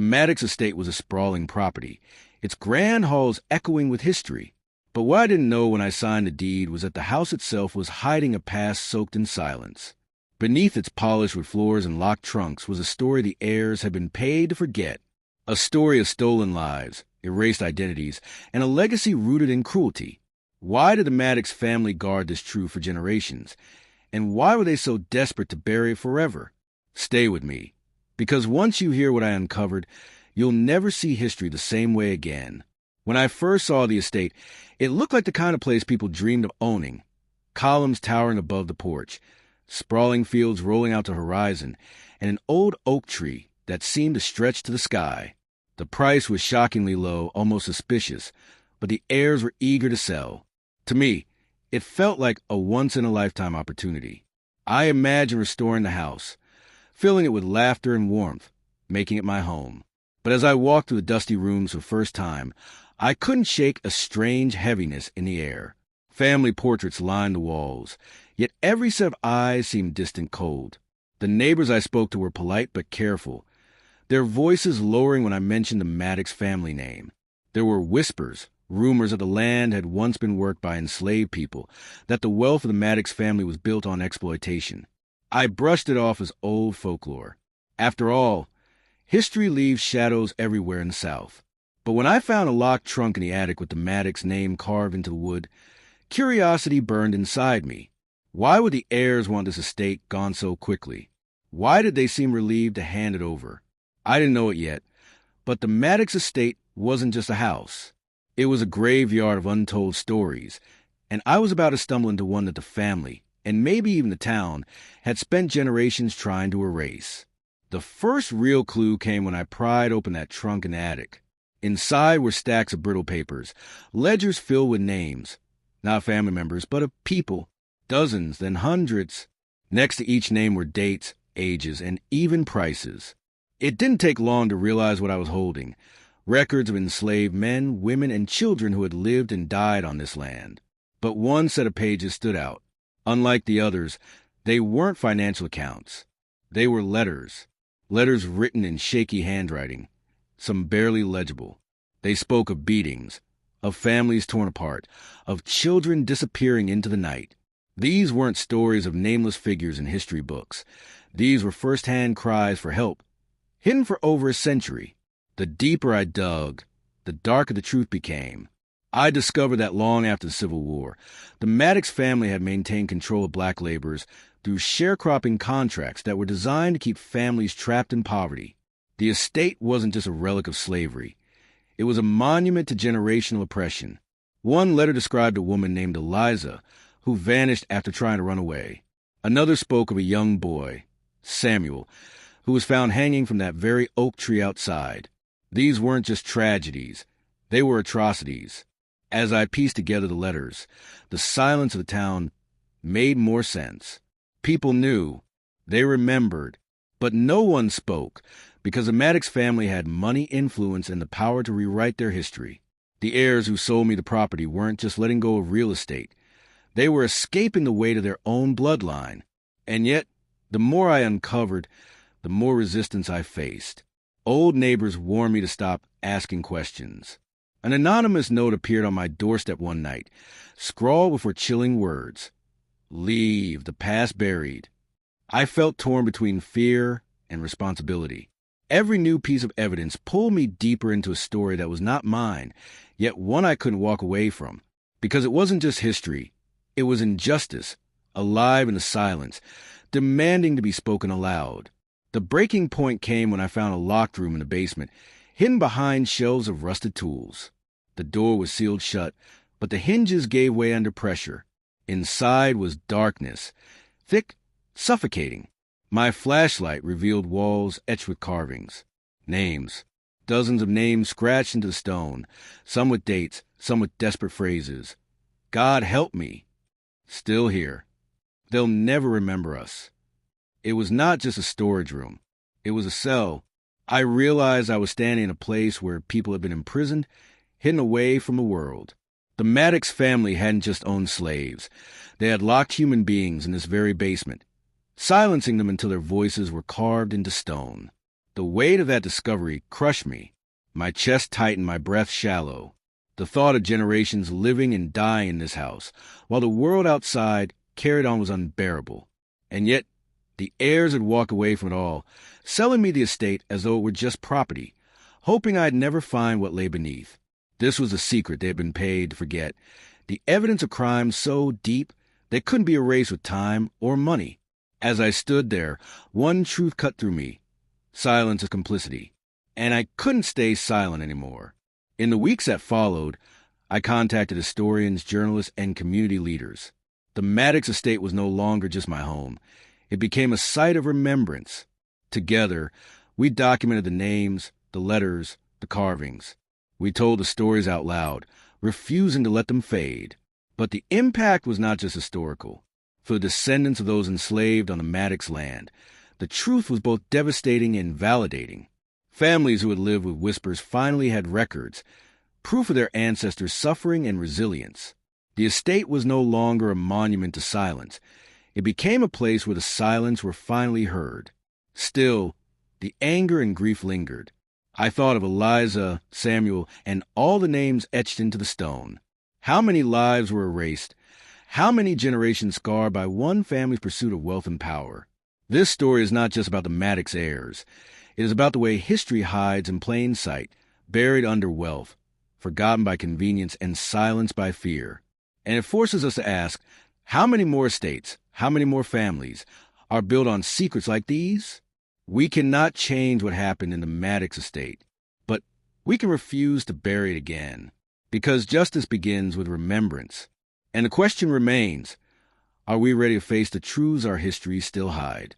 Maddox estate was a sprawling property, its grand halls echoing with history. But what I didn't know when I signed the deed was that the house itself was hiding a past soaked in silence. Beneath its polished wood floors and locked trunks was a story the heirs had been paid to forget. A story of stolen lives, erased identities, and a legacy rooted in cruelty. Why did the Maddox family guard this truth for generations? And why were they so desperate to bury it forever? Stay with me, because once you hear what I uncovered, you'll never see history the same way again. When I first saw the estate, it looked like the kind of place people dreamed of owning. Columns towering above the porch, sprawling fields rolling out to the horizon, and an old oak tree that seemed to stretch to the sky. The price was shockingly low, almost suspicious, but the heirs were eager to sell. To me, it felt like a once-in-a-lifetime opportunity. I imagined restoring the house, filling it with laughter and warmth, making it my home. But as I walked through the dusty rooms for the first time, I couldn't shake a strange heaviness in the air. Family portraits lined the walls, yet every set of eyes seemed distant cold. The neighbors I spoke to were polite but careful, their voices lowering when I mentioned the Maddox family name. There were whispers, rumors that the land had once been worked by enslaved people, that the wealth of the Maddox family was built on exploitation. I brushed it off as old folklore. After all, history leaves shadows everywhere in the South. But when I found a locked trunk in the attic with the Maddox name carved into the wood, curiosity burned inside me. Why would the heirs want this estate gone so quickly? Why did they seem relieved to hand it over? I didn't know it yet, but the Maddox estate wasn't just a house. It was a graveyard of untold stories, and I was about to stumble into one that the family, and maybe even the town, had spent generations trying to erase. The first real clue came when I pried open that trunk in the attic. Inside were stacks of brittle papers, ledgers filled with names, not family members, but of people, dozens, then hundreds. Next to each name were dates, ages, and even prices. It didn't take long to realize what I was holding. Records of enslaved men, women, and children who had lived and died on this land. But one set of pages stood out. Unlike the others, they weren't financial accounts. They were letters written in shaky handwriting, some barely legible. They spoke of beatings, of families torn apart, of children disappearing into the night. These weren't stories of nameless figures in history books. These were first-hand cries for help, hidden for over a century. The deeper I dug, the darker the truth became. I discovered that long after the Civil War, the Maddox family had maintained control of black laborers through sharecropping contracts that were designed to keep families trapped in poverty. The estate wasn't just a relic of slavery. It was a monument to generational oppression. One letter described a woman named Eliza, who vanished after trying to run away. Another spoke of a young boy, Samuel, who was found hanging from that very oak tree outside. These weren't just tragedies. They were atrocities. As I pieced together the letters, the silence of the town made more sense. People knew. They remembered. But no one spoke, because the Maddox family had money, influence, and the power to rewrite their history. The heirs who sold me the property weren't just letting go of real estate. They were escaping the weight of their own bloodline. And yet, the more I uncovered, the more resistance I faced. Old neighbors warned me to stop asking questions. An anonymous note appeared on my doorstep one night, scrawled with chilling words. Leave the past buried. I felt torn between fear and responsibility. Every new piece of evidence pulled me deeper into a story that was not mine, yet one I couldn't walk away from. Because it wasn't just history. It was injustice, alive in the silence, demanding to be spoken aloud. The breaking point came when I found a locked room in the basement, hidden behind shelves of rusted tools. The door was sealed shut, but the hinges gave way under pressure. Inside was darkness, thick, suffocating. My flashlight revealed walls etched with carvings. Names. Dozens of names scratched into the stone, some with dates, some with desperate phrases. God help me. Still here. They'll never remember us. It was not just a storage room. It was a cell. I realized I was standing in a place where people had been imprisoned, hidden away from the world. The Maddox family hadn't just owned slaves. They had locked human beings in this very basement, silencing them until their voices were carved into stone. The weight of that discovery crushed me. My chest tightened, my breath shallow. The thought of generations living and dying in this house, while the world outside carried on, was unbearable. And yet, the heirs had walked away from it all, selling me the estate as though it were just property, hoping I'd never find what lay beneath. This was a secret they had been paid to forget, the evidence of crime so deep they couldn't be erased with time or money. As I stood there, one truth cut through me: silence is complicity. And I couldn't stay silent anymore. In the weeks that followed, I contacted historians, journalists, and community leaders. The Maddox estate was no longer just my home. It became a site of remembrance. Together, we documented the names, the letters, the carvings. We told the stories out loud, refusing to let them fade. But the impact was not just historical. For the descendants of those enslaved on the Maddox land, the truth was both devastating and validating. Families who had lived with whispers finally had records, proof of their ancestors' suffering and resilience. The estate was no longer a monument to silence. It became a place where the silence were finally heard. Still, the anger and grief lingered. I thought of Eliza, Samuel, and all the names etched into the stone. How many lives were erased? How many generations scarred by one family's pursuit of wealth and power? This story is not just about the Maddox heirs. It is about the way history hides in plain sight, buried under wealth, forgotten by convenience, and silenced by fear. And it forces us to ask, how many more estates, how many more families are built on secrets like these? We cannot change what happened in the Maddox estate, but we can refuse to bury it again, because justice begins with remembrance. And the question remains, are we ready to face the truths our histories still hide?